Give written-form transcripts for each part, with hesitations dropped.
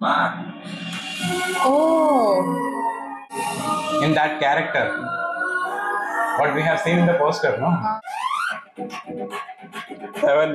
Man. Oh. In that character. What we have seen in the poster, no? Seven.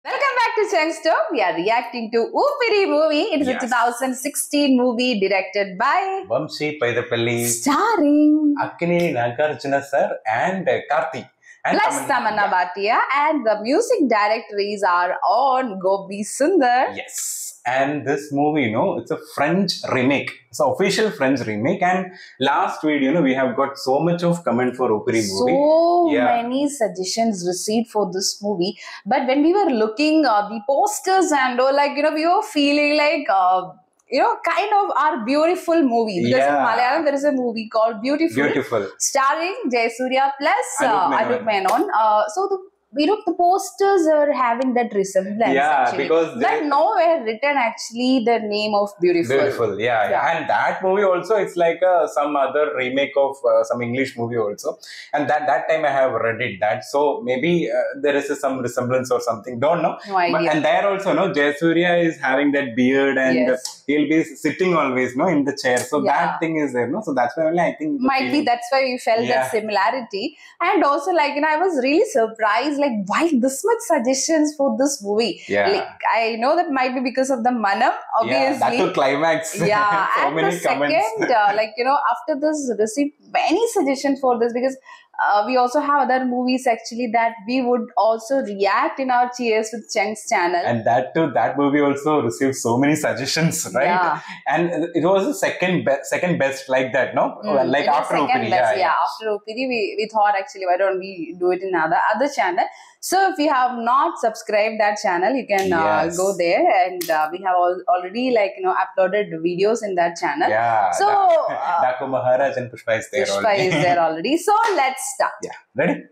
Welcome back to Changster. We are reacting to Oopiri movie. It is a 2016 movie directed by Vamshi Paidapalli, starring Akkineni Nagarjuna sir and Karthi. And plus Tamanna Bhatia, and the music directories are on Gopi Sundar. Yes. And this movie, it's a French remake. It's an official French remake. And last video, we have got so much of comment for Oopiri movie. So many suggestions received for this movie. But when we were looking the posters and all, we were feeling like, kind of our beautiful movie. Because in Malayalam, there is a movie called Beautiful. Starring Jayasuriya plus Anup Menon. So the posters are having that resemblance. Actually. But nowhere written actually the name of Beautiful. Yeah. And that movie also, it's like some other remake of some English movie also. And that time I have read it that. So maybe there is some resemblance or something. Don't know. No idea. And there also, Jayasuriya is having that beard and he'll be sitting always, in the chair. So that thing is there, So that's why only I think. Might be that's why you felt that similarity. And also, I was really surprised. Why this much suggestions for this movie? I know that might be because of the Manam, obviously. That to climax. Yeah, so and many the second, after this, received many suggestions for this because we also have other movies actually that we would also react in our Cheers with Cheng's channel. And that movie also received so many suggestions, right? Yeah. And it was the second best like that, no? Like after Oopiri. After Oopiri, we thought actually why don't we do it in other channel. So if you have not subscribed that channel, you can go there, and we have already uploaded videos in that channel. Yeah. So Daku Maharaj and Pushpa is there already. Pushpa is there already. So let's start. Yeah. Ready?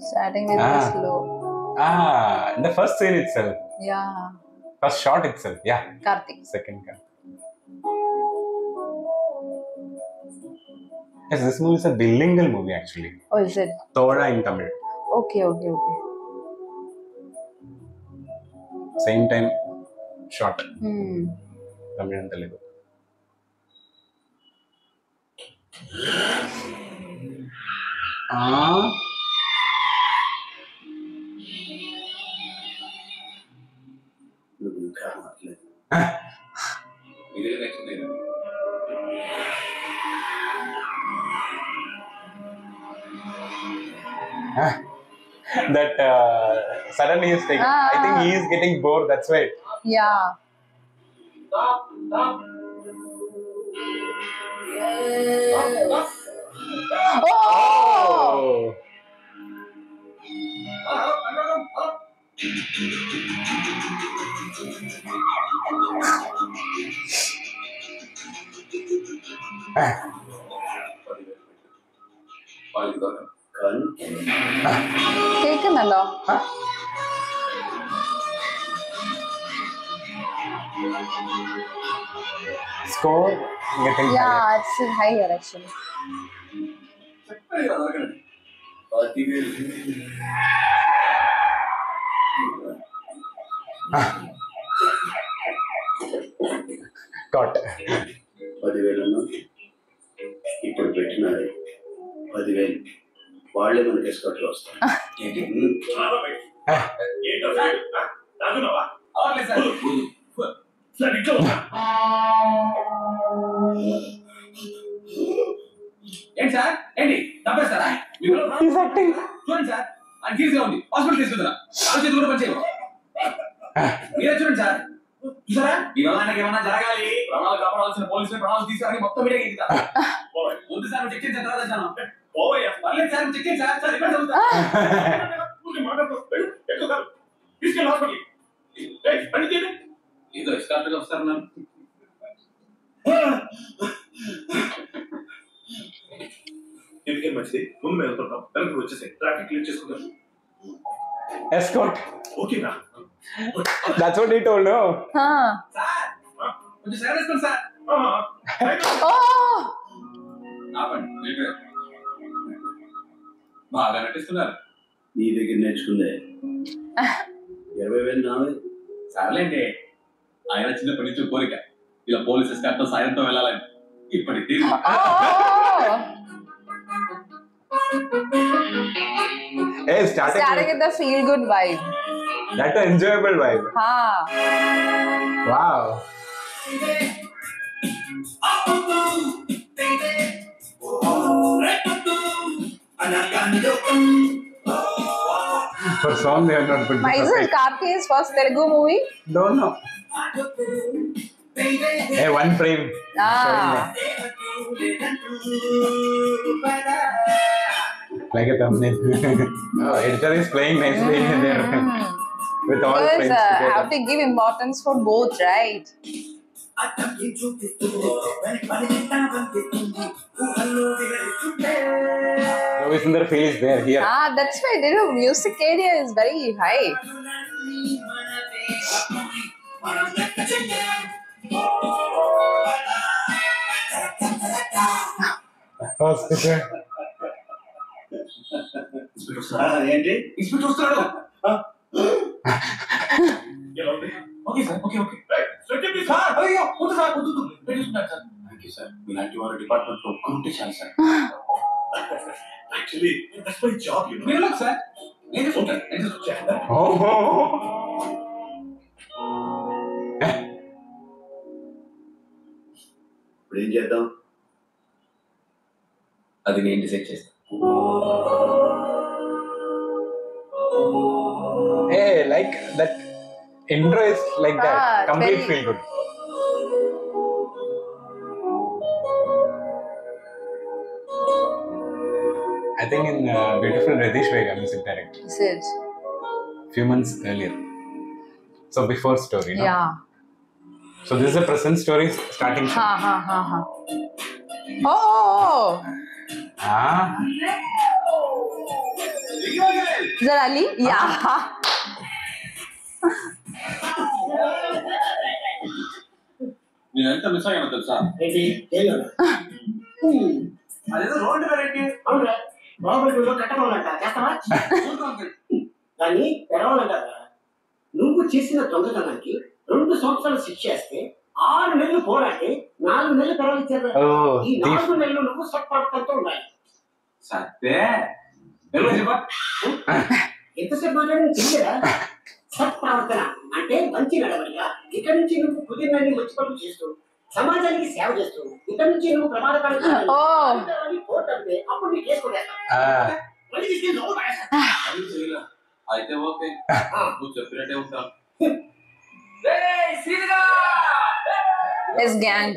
Starting with the slow. In the first scene itself. Yeah. First shot itself. Yeah. Karthik. Second Karthik. Yes, this movie is a bilingual movie actually. Oh, is it? Thoda in Tamil. Okay. Same time shot. Hmm. Tamil and Telugu. That suddenly he is taking. I think he is getting bored. That's why. Yeah. Stop. Oh! കേൾക്കുന്നുണ്ടോ? Score getting higher. It's higher actually. Got. 10,000 ఇప్పుడు పెట్టినారు 10,000 వాళ్ళే మనకి escort వస్తారు. ఏంటి sir ఏంటి తప్పేస్తారా చూడండి sir అని సీరియస్గా ఉంది హాస్పిటల్ తీసుకుంటున్నా కాలు చేతులు కూడా పనిచేయవు మీరే చూడండి సార్ చూసారా ఇవాళ ఆయనకి ఏమన్నా జరగాలి ప్రాణాలు కాపాడాల్సిన పోలీసులు ప్రాణాలు తీసుకురాని మొత్తం మీరే ఎదుగుతా ముందు సార్ చెక్ చేసిన తర్వాత వచ్చాను పర్లేదు సార్ చెక్ చేయండి సార్ సార్ ఎక్కడ చదువుతా తీసుకెళ్ళి హాస్పిటల్ ఏదో మీతో ఎస్కార్ట్ గా వస్తారన్నారు. ఎందుకేం మంచిది, ముందు మేము వెళ్తుంటాం, వెనక్కి వచ్చేసాయి, ట్రాఫిక్ క్లియర్ చేసుకుంటాం. Escort. ఓకేనా? That's what he told, no? Sir కొంచెం సేవ చేసుకోండి సార్. Oh! ఆపండి, వెళ్ళిపోయారు. బాగా నటిస్తున్నారు. నీ దగ్గర నేర్చుకుందే 20,000 నావే. సర్లేండి, ఆయన చిన్నప్పటి నుంచి కోరిక ఇలా పోలీస్ ఎస్కార్ట్తో సాయంతో వెళ్ళాలని. ఇప్పటికి తీరు. Oh! Hey, starting with the feel good vibe. That an enjoyable vibe. Wow. For song they are not good. Is it Kartikeya's first Telugu movie? Don't know. Hey, one frame. Like a thumbnail. Oh, editor is playing nicely there. With all Because frames together. have to give importance for both, right? Ravi Sundar feel is there here. That's why the music area is very high. Hospital. ఏంటి? Inspector వస్తున్నాడు. ఎలా ఉంది? Okay sir, okay okay. Second sir అయ్యో వద్దు sir, వద్దు పెట్టేసుకున్నాను sir. Thank you sir, ఇలాంటి వారు డిపార్ట్మెంట్ లో ఒక్కరుంటే చాలు sir. Actually that's my job, you know. మీరు వెళ్ళండి సార్, నేను చూసుకుంటాను. నేను చూసుకుంటాను. Oh. ఇప్పుడు ఏం చేద్దాం? అది నేను డిసైడ్ చేస్తాను. Hey, like that intro is like that. Complete very- feel good. I think in Beautiful Radish Vega music director. Is it? Few months earlier. So before story, no? Yeah. So this is a present story starting. Oh! Ah. Is that Ali? Yeah. నేను ఎంత miss అయ్యానో తెలుసా? ఏంటి? తెలియదు. అదేదో road variety. అవునా? బాబులో కట్టమన్నట చేస్తావా? దాన్ని తెరవాలంటారా? నువ్వు చేసిన దొంగతనానికి 2 సంవత్సరాలు శిక్ష చేస్తే 6 నెలలు పోరాడి 4 నెలలు తెరవలిచ్చారు. Oh, ఈ thief. 4 నెలలు నువ్వు సత్పడుతూ ఉండాలి. సత్తే ఎంతసేపు మాట్లాడి తెలియదా? సత్ప్రవర్తన అంటే మంచి నడవడిక. ఇక్కడి నుంచి నువ్వు కుదిరినని మంచి పనులు చేస్తూ సమాజానికి సేవ చేస్తూ ఇక్కడి నుంచి నువ్వు ప్రమాదకాలకు కోర్టు అంటే అప్పుడు నీకు చేసుకునేస్తా. మళ్ళీ తీసుకెళ్ళి లోపల పడేస్తా. అయితే ఓకే, నువ్వు చెప్పినట్టే ఉంటాను. His gang.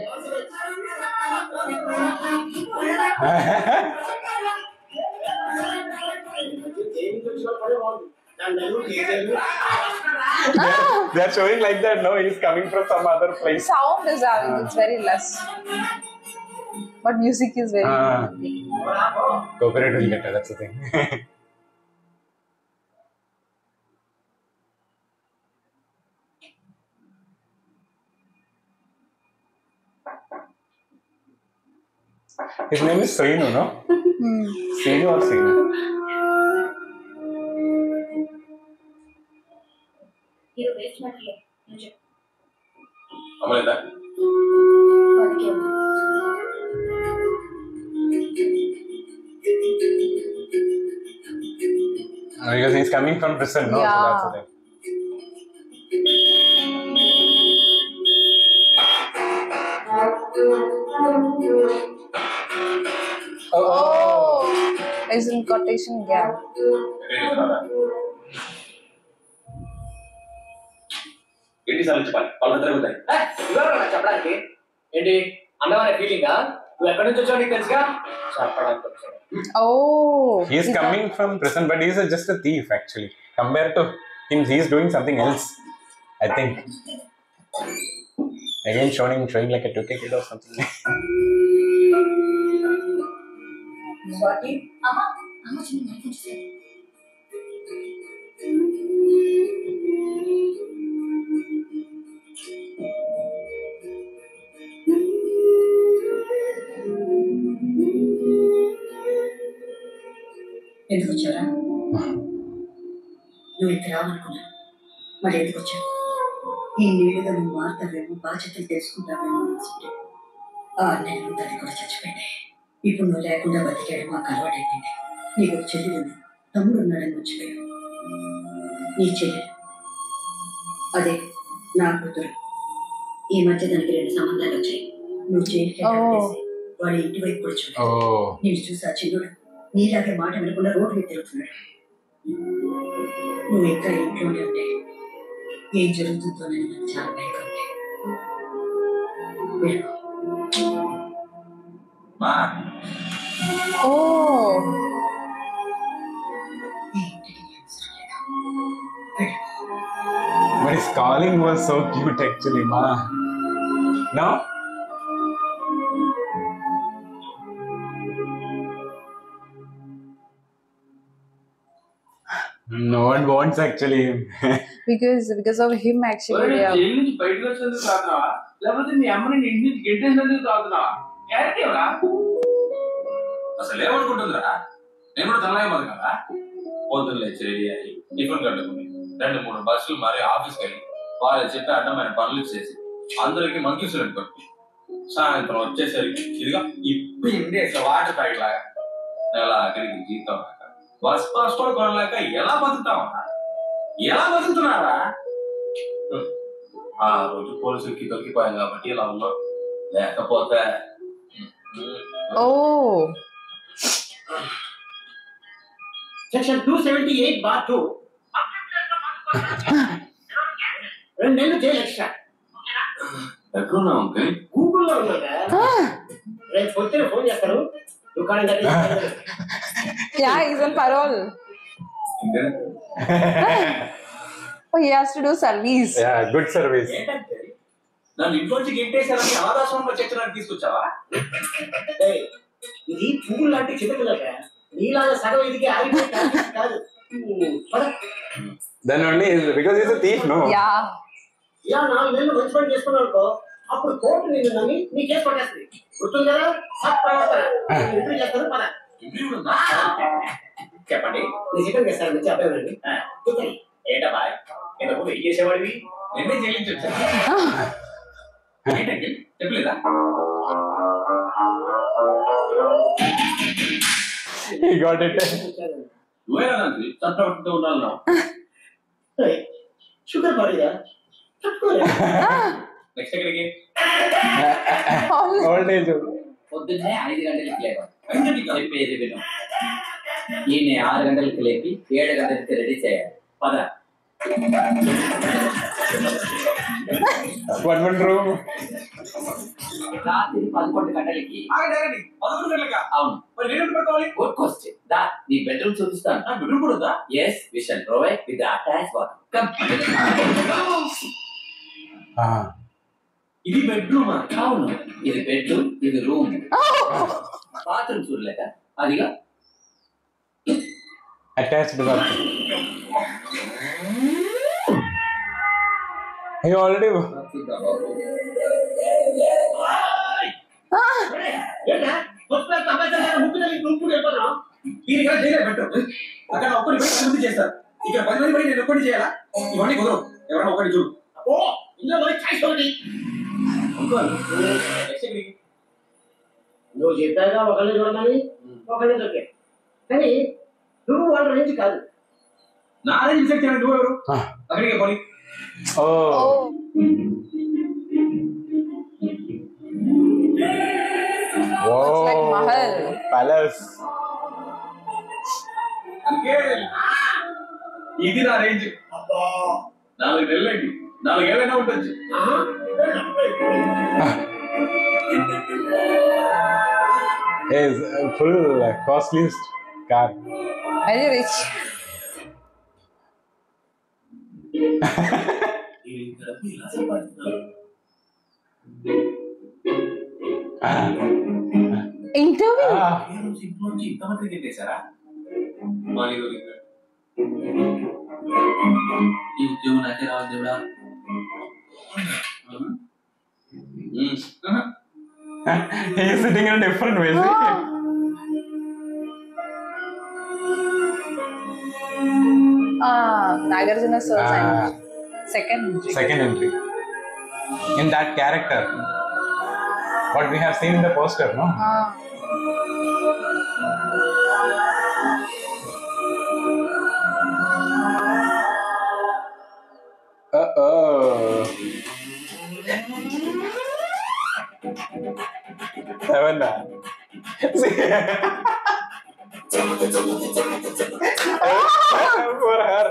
They are showing like that. No, he's coming from some other place. Sound is having, it's very less. But music is very Copyright will get it. That's the thing. His name is Srinu, no? Srinu or Srinu? అమ్మలేదా? Because he's coming from prison, no? Yeah. So that's the thing. Oh, is in quotation gap. ఏంటి sir చెప్పాలి, వాళ్ళు జరుగుతాయి. చెప్పడానికి ఏంటి అన్నవారి feeling నువ్వు ఎక్కడి నుంచి వచ్చావు నీకు తెలుసుగా చెప్పడానికి వచ్చావు. Oh, He's coming from prison, but he's just a thief actually. Compared to him, he's doing something else. I think. Again showing like a 2K kid or something. Swathi అమ్మ చిన్న నైఫ్ వచ్చేసి ఎందుకు వచ్చారా? నువ్వు ఇక్కడ రావనుకున్నా, మరి ఎందుకు వచ్చావు? ఈ నీళ్ళుగా నువ్వు మారుతావేమో, బాధ్యతలు తెలుసుకుంటావేమో అనుకుంటే 6 నెలలు తల్లి కూడా చచ్చిపోయింది. ఇప్పుడు నువ్వు లేకుండా బతికేయడం మాకు అలవాటైపోయింది. నీకు ఒక చెల్లి ఉంది, తమ్ముడు ఉన్నాడని మర్చిపోయావు. నీ చెల్లి అదే నా కూతురు. ఈ మధ్య దానికి 2 సంబంధాలు వచ్చాయి. నువ్వు జైలుకి వాడి ఇంటి వైపు కూడా చూడాలి. నేను చూసా చిన్నుడు నీలాగే మాట వినకుండా రోడ్డు మీద తిరుగుతున్నాడు. నువ్వు ఇంకా ఇంట్లోనే ఉంటే ఏం జరుగుతుందో నేను నాకు చాలా భయంగా ఉంది. But his calling was so cute actually, ma. No? No one wants actually him. because of him actually. Jail నుంచి బయటకు వచ్చేందుకు తాగుతున్నావా, లేకపోతే మీ అమ్మని ఇంటి నుంచి గెట్టేసినందుకు తాగుతున్నావా? క్యారెక్ట్ ఎవరా? అసలు ఏమనుకుంటుందిరా? నేను కూడా తనలాగే మాది కదా. పొద్దున్న లేచి రెడీ అయ్యి టిఫిన్ కట్టుకుని 2-3 బస్సులు మరి ఆఫీస్కి వెళ్ళి వాళ్ళు చెప్పి అడ్డమైన పనులు చేసి అందరికి మంకీ సిలెంట్ కొట్టి సాయంత్రం వచ్చేసరికి ఇదిగా ఇప్పుడు ఇండేసి వాటర్ ప్యాకెట్ లాగా నెల ఆఖరికి జీతం రాక బస్ పాస్ కూడా కొనలేక ఎలా బతుకుతామన్నా? ఎలా బతుకుతున్నారా? ఆ రోజు పోలీసులకి దొరికిపోయాం కాబట్టి ఇలా ఉన్నాం, లేకపోతే సెక్షన్ 278(2) 2 నెలలు జైలు ఎక్స్ట్రా. ఎక్కడున్నా అంకుల్? గూగుల్లో ఉన్నాగా. రేపు పొద్దున ఫోన్ చేస్తారు, దుకాణం దగ్గర. Yeah, he's on parole. Oh, he has to do service. Yeah, good service. ఏంటంటే నన్ను ఇంట్లోంచి గింటేశారని అనాథాశ్రమంలో చేర్చడానికి తీసుకొచ్చావా? ఇది పువ్వులు లాంటి చిన్నపిల్లగా, నీలాగా సగం ఇదికి ఆగిపోయి కాదు. Then only because he's a thief, no? Yeah. ఇలా 4 నెలలు మంచి పని చేసుకున్నావు అనుకో, అప్పుడు కోర్టు నిన్ను నమ్మి నీ కేసు పట్టేస్తుంది. గుర్తుంది కదా? ఇంప్రూవ్ చేస్తారు పద. చెప్పండి. నీ చికెన్ చేస్తారు మంచి అబ్బాయి. ఏంటమ్మా ఇంతకుముందు ఏం చేసేవాడివి? నిన్నే చెల్లించి వచ్చాను. ఏంటంటే చెప్పలేదా? He got it. నువ్వేనా దానికి చట్టపట్టుతో ఉండాలన్నా? షుగర్ బాడీగా నెక్స్ట్ ఎక్కడికి? Old age. పొద్దున్నే 5 గంటలకి లేవాలి. చెప్పేది విను. ఈయన 6 గంటలకి లేపి 7 గంటలకి రెడీ చేయాలి. పద. One room. రాత్రి 11 గంటలకి. 11 గంటలకా? అవును. మరి నేను పట్టుకోవాలి? Good question. దా నీ బెడ్రూమ్ చూపిస్తాను. నా బెడ్రూమ్ కూడా ఉందా? Yes, we shall provide with attach bathroom. Come. ఇది బెడ్రూమ్. అవును, ఇది బెడ్రూమ్, ఇది రూమ్. బాత్రూమ్ చూడలేక అదిగా Attached bathroom. He already. దీనిగా జైలే బెటర్. అక్కడ ఒక్కడి పోయి అభివృద్ధి చేస్తారు, ఇక్కడ 10 మంది పోయి నేను ఒక్కటి చేయాలా? ఇవన్నీ కుదరవు. ఎవరైనా ఒక్కటి చూడు. ఇందులో మరి చాయిస్ ఒకటి. నువ్వు చెప్పాగా ఒకరిని చూడమని, ఒకరిని దొరికే. కానీ నువ్వు వాళ్ళ రేంజ్ కాదు. నా రేంజ్ డిసైడ్ చేయాలి. నువ్వు ఎవరు? అక్కడికి పోయి. Oh. Whoa. It's like Mahal. Palace. ఇది నా రేంజ్. 4 నెలలండి, 4 ఏళ్ళైనా ఉండొచ్చు. Is full costliest car. Very rich. ఇలా సంపాదిస్తున్నారు. ఇంటర్వ్యూ ఏ రోజు ఇంట్లో నుంచి ఇంతమంది తిట్టేశారా? ఈ ఉద్యోగం నాకే రావాలి దేవుడా. He is sitting in a different way. Nagarjuna sir's second entry. In that character, what we have seen in the poster, no? Seven. For her.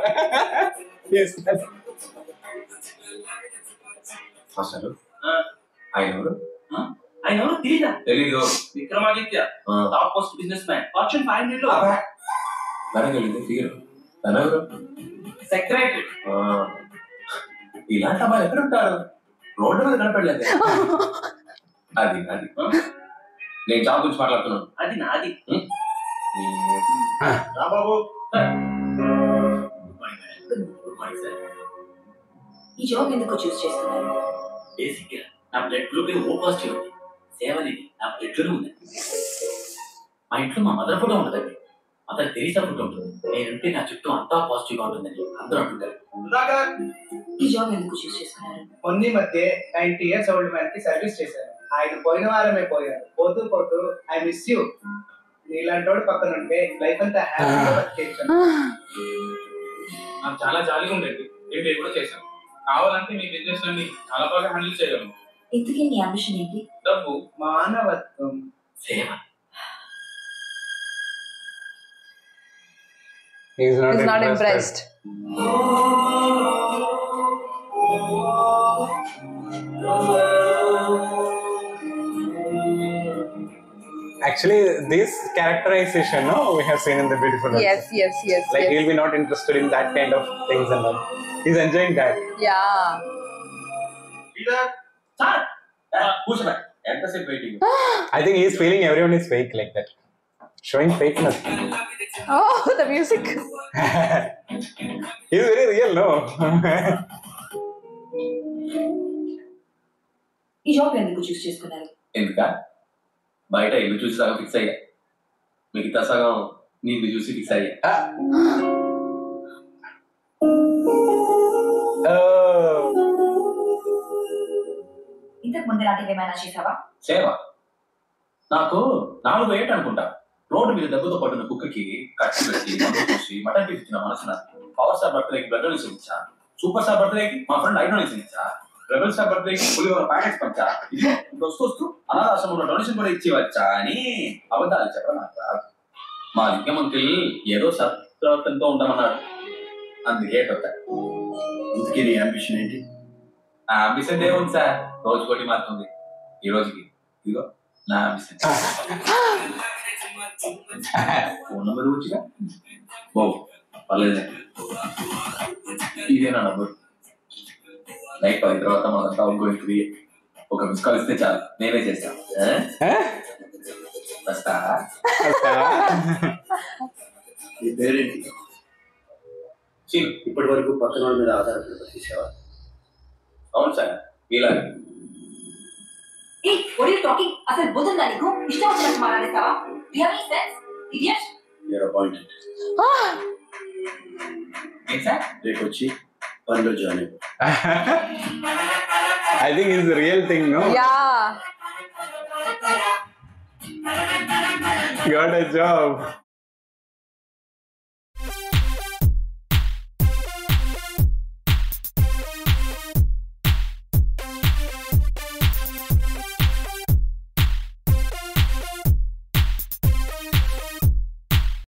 Yes. అసలు ఆయన ఎవరు తెలీదా? తెలీదు. Vikramaditya, top post business man, fortune 500 లో. నరగలింది figure. తనెవరు? Secretary. ఇలాంటి అమ్మాయిలు ఎక్కడ ఉంటారు? రోడ్డు మీద కనపడలేదు. అది నేను జాబ్ గురించి మాట్లాడుతున్నాను. అది నాది. బాబు ఈ జాబ్ ఎందుకు చూస్ చేసుకున్నారు? బేసిక్ గా నా బ్లడ్ గ్రూప్ ఓ పాజిటివ్ ఉంది. సేవనిధి నా బ్లడ్ లోనే ఉంది. మా ఇంట్లో మా మదర్ ఫోటో ఉంటుందండి. అతను తెరీసా ఫోటో ఉంటుంది. నేనుంటే నా చుట్టూ అంతా పాజిటివ్ గా ఉంటుందని అందరూ అంటుంటారు. ఈ జాబ్ ఎందుకు చూస్ చేసుకున్నారు? మొన్న మధ్య 90 years ఓల్డ్ మ్యాన్ కి సర్వీస్ చేశారు. ఆయన పోయిన వారమే పోయారు. పోతూ ఐ మిస్ యూ. నీలాంటి వాడు పక్కన ఉంటే లైఫ్ అంతా హ్యాపీగా బతికేయచ్చు. నాకు చాలా జాలీగా ఉండేది. ఏంటి కూడా చేశాను. కావాలంటే మీ బిజినెస్ అన్ని చాలా బాగా హ్యాండిల్ చేయగలను. ఇంతకీ నీ అంబిషన్ ఏంటి? డబ్బు, మానవత్వం, సేవ. He is not impressed. Actually, this characterization, no, we have seen in the Beautiful Life. Yes. Like he'll be not interested in that kind of things and all. He's enjoying that. Yeah. కూర్చోబెట్. ఎంతసేపు waiting? I think he's feeling everyone is fake like that. Showing fakeness. Oh, the music. He's very real, no? ఈ job ఎందుకు చూస్ చేసుకున్నారు? ఎందుకా? బయట ఇల్లు చూసి సగం fix అయ్యా. మిగతా సగం నీళ్ళు చూసి ఫిక్స్ అయ్యా. ఇంతకు ముందు లాంటివి ఏమైనా చేసావా? సేవ నాకు 4 ఏట అనుకుంటా. రోడ్డు మీద దెబ్బతో పడుతున్న కుక్కకి కట్టి పెట్టి మందు చూసి మటన్ పీస్ ఇచ్చిన మనసు నాకు. పవర్ స్టార్ బర్త్డేకి బ్లడ్ డొనేషన్ ఇచ్చా. సూపర్ స్టార్ బర్త్డేకి మా ఫ్రెండ్ ఐ డొనేషన్ ఇచ్చా. రెబల్ స్టార్ బర్త్డేకి పులిహోర ప్యాకెట్స్ పంచా. వస్తూ అనాథాశ్రమంలో డొనేషన్ కూడా ఇచ్చి వచ్చా అని అబద్ధాలు చెప్పడం నాకు రాదు. మా లింగం అంకిల్ ఏదో సత్ప్రవర్తనతో ఉంటామన్నాడు. అందుకే ఇందుకే నీ అంబిషన్ ఏంటి? నా అంబిషన్ ఏముంది సార్, రోజు కోటి మారుతుంది. ఈ రోజుకి ఇదిగో నా అంబిషన్. ఫోన్ నెంబర్ వచ్చిగా బాబు పర్లేదు. ఇదే నా నంబర్. నైట్ 10 తర్వాత మనకు టౌన్ గోయింగ్ ఒక మిస్ కాల్ ఇస్తే చాలు, నేనే చేస్తాను. వస్తా. నీ పేరేంటి? ఇప్పటి వరకు పక్కన వాళ్ళ మీద ఆధారపడి బతికేసావా? అవును సార్, ఇలాగే. What are you talking? అసలు బుద్ధుందా నీకు? ఇష్టం వచ్చినట్టు మాట్లాడేస్తావా? Do you have any sense? Idiot? You're appointed. ఏం సార్? రేపు వచ్చి పనిలో జాయిన్ అయిపో. I think it's the real thing, no? Yeah. Got a job.